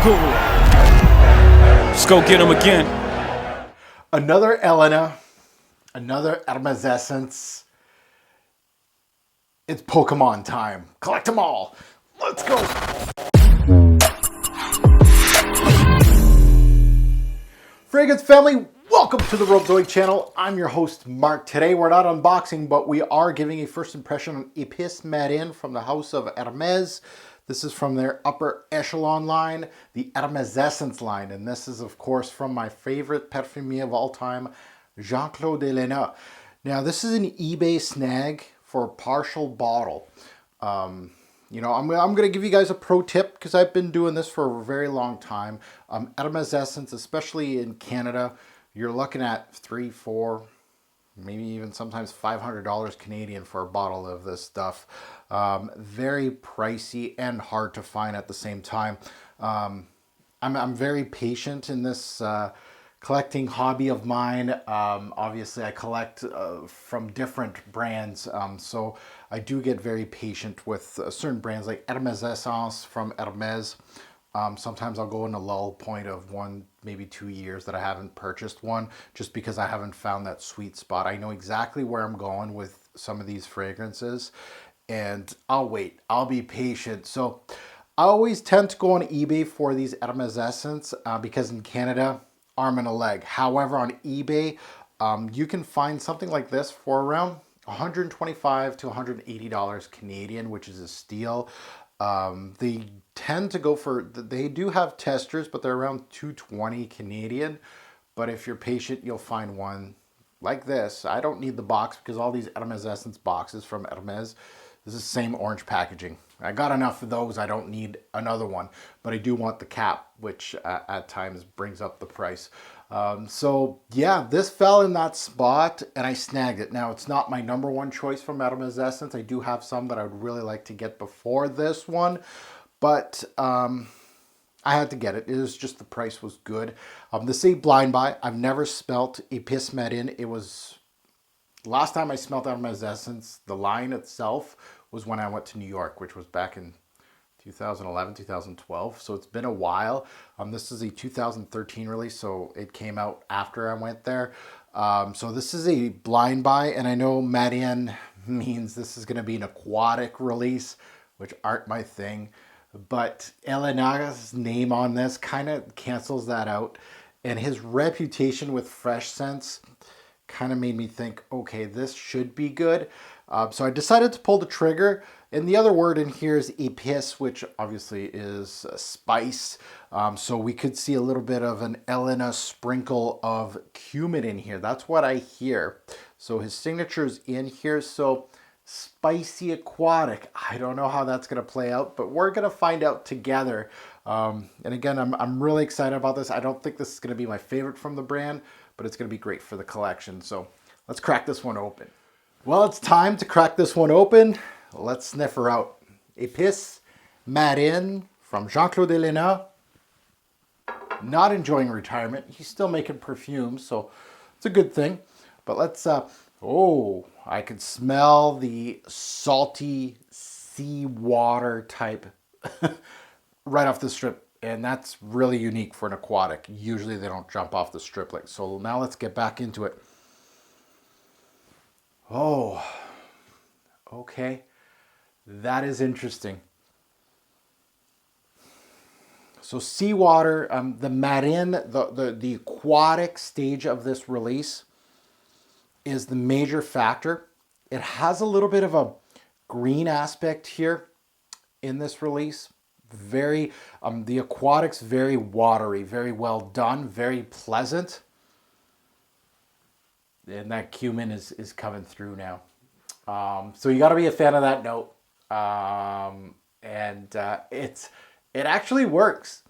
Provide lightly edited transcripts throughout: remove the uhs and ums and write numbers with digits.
Let's go get him again. Another Ellena, another Hermessence. It's Pokemon time. Collect them all. Let's go. Fragrance family, welcome to the Robezoid channel. I'm your host, Mark. Today we're not unboxing, but we are giving a first impression on Epice Matin from the house of Hermes. This is from their upper echelon line, the Hermessence line. And this is, of course, from my favorite perfumier of all time, Jean-Claude Ellena. Now, this is an eBay snag for a partial bottle. I'm going to give you guys a pro tip because I've been doing this for a very long time. Hermessence, especially in Canada, you're looking at $3, $4, maybe even sometimes $500 Canadian for a bottle of this stuff. Very pricey and hard to find at the same time. I'm very patient in this collecting hobby of mine. Obviously I collect from different brands, so I do get very patient with certain brands like Hermessence from Hermes. Sometimes I'll go in a lull point of 1, maybe 2 years that I haven't purchased one just because I haven't found that sweet spot. I know exactly where I'm going with some of these fragrances and I'll wait. I'll be patient. So I always tend to go on eBay for these Hermessence because in Canada, arm and a leg. However, on eBay, you can find something like this for around $125 to $180 Canadian, which is a steal. They tend to go for, they do have testers, but they're around $220 Canadian. But if you're patient, you'll find one like this. I don't need the box because all these Hermessence boxes from Hermes, this is the same orange packaging. I got enough of those. I don't need another one, but I do want the cap, which at times brings up the price. So yeah, this fell in that spot and I snagged it. Now it's not my number one choice from Hermessence. I do have some that I would really like to get before this one, but I had to get it. It was just the price was good. This is a blind buy. I've never smelt Epice Matin. It was last time I smelled Hermessence, the line itself was when I went to New York, which was back in 2011, 2012. So it's been a while. This is a 2013 release, so it came out after I went there. So this is a blind buy, and I know Matin means this is going to be an aquatic release, which aren't my thing. But Ellena's name on this kind of cancels that out. And his reputation with fresh scents kind of made me think, okay, this should be good. So I decided to pull the trigger. And the other word in here is Epice, which obviously is spice. So we could see a little bit of an Ellena sprinkle of cumin in here. That's what I hear. So his signature is in here. So spicy aquatic. I don't know how that's going to play out, but we're going to find out together. And again, I'm really excited about this. I don't think this is going to be my favorite from the brand, but it's going to be great for the collection. So let's crack this one open. Well, it's time to crack this one open. Let's sniff her out. Epice Matin from Jean-Claude Ellena. Not enjoying retirement. He's still making perfumes, so it's a good thing. But let's, oh, I can smell the salty seawater type right off the strip. And that's really unique for an aquatic. Usually they don't jump off the strip like so. Now let's get back into it. Oh, okay. That is interesting. So seawater, the Matin, the aquatic stage of this release is the major factor. It has a little bit of a green aspect here in this release. Very, the aquatics, very watery, very well done, very pleasant. And that cumin is coming through now. So you got to be a fan of that note. It actually works.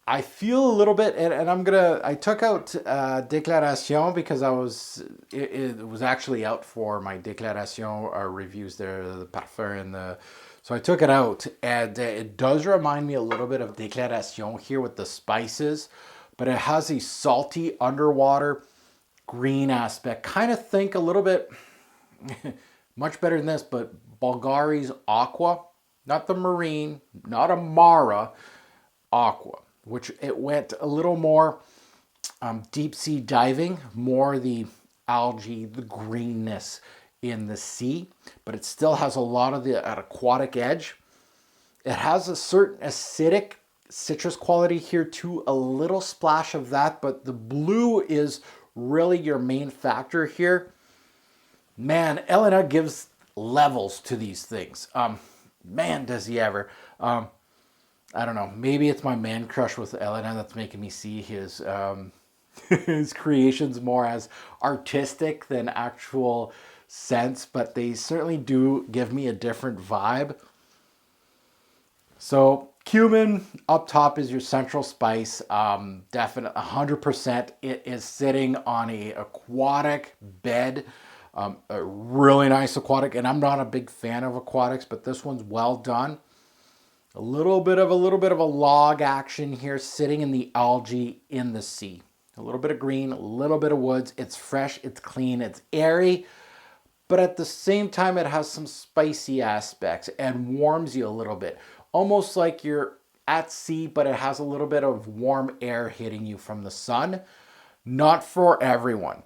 I feel a little bit, and I took out Déclaration because it was actually out for my Déclaration reviews there, the parfum and so I took it out, and it does remind me a little bit of Déclaration here with the spices, but it has a salty underwater green aspect. Kind of think a little bit, much better than this, but Bulgari's Aqua, not the Marine, not Amara, Aqua, which it went a little more deep sea diving, more the algae, the greenness in the sea, but it still has a lot of the aquatic edge. It has a certain acidic citrus quality here too, a little splash of that, but the blue is really your main factor here. Man, Ellena gives levels to these things. Man, does he ever. I don't know, maybe it's my man crush with Ellena that's making me see his his creations more as artistic than actual sense, but they certainly do give me a different vibe. So cumin up top is your central spice. Definite 100%. It is sitting on a aquatic bed, a really nice aquatic. And I'm not a big fan of aquatics, but this one's well done. A little bit of a log action here, sitting in the algae in the sea. A little bit of green, a little bit of woods. It's fresh, it's clean, it's airy, but at the same time, it has some spicy aspects and warms you a little bit. Almost like you're at sea, but it has a little bit of warm air hitting you from the sun. Not for everyone.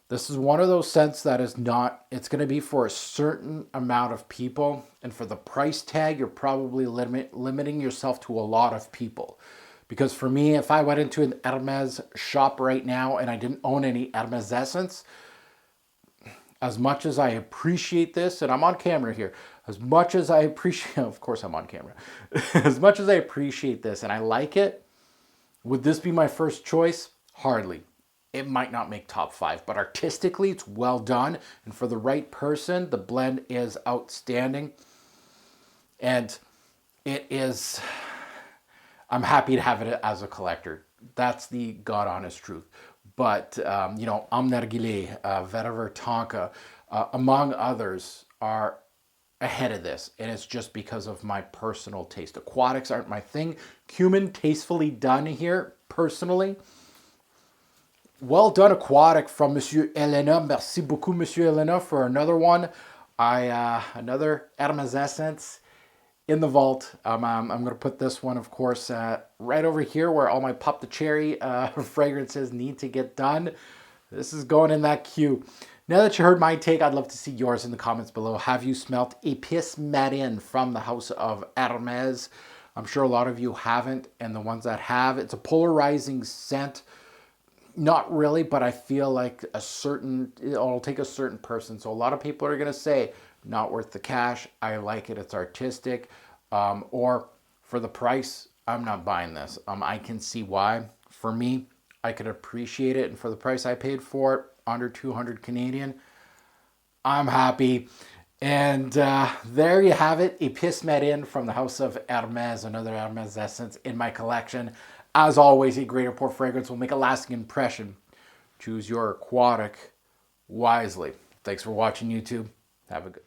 This is one of those scents that is not, it's going to be for a certain amount of people. And for the price tag, you're probably limiting yourself to a lot of people. Because for me, if I went into an Hermes shop right now and I didn't own any Hermessence, as much as I appreciate this, and I'm on camera here, as much as I appreciate, of course I'm on camera, as much as I appreciate this and I like it, would this be my first choice? Hardly. It might not make top 5, but artistically it's well done. And for the right person, the blend is outstanding. And it is, I'm happy to have it as a collector. That's the God honest truth. But, you know, Amnergile, Vetiver Tonka, among others, are ahead of this. And it's just because of my personal taste. Aquatics aren't my thing. Cumin, tastefully done here, personally. Well done aquatic from Monsieur Ellena. Merci beaucoup, Monsieur Ellena, for another one. Another Hermessence in the vault. I'm going to put this one, of course, right over here where all my Pop the Cherry fragrances need to get done. This is going in that queue. Now that you heard my take, I'd love to see yours in the comments below. Have you smelt Epice Matin from the house of Hermes? I'm sure a lot of you haven't, and the ones that have, it's a polarizing scent. Not really, but I feel like it'll take a certain person. So a lot of people are going to say, not worth the cash. I like it. It's artistic. Or for the price, I'm not buying this. I can see why. For me, I could appreciate it. And for the price I paid for it, under 200 Canadian, I'm happy. And there you have it. Epice Matin from the house of Hermes, another Hermessence in my collection. As always, a great pour fragrance will make a lasting impression. Choose your aquatic wisely. Thanks for watching, YouTube. Have a good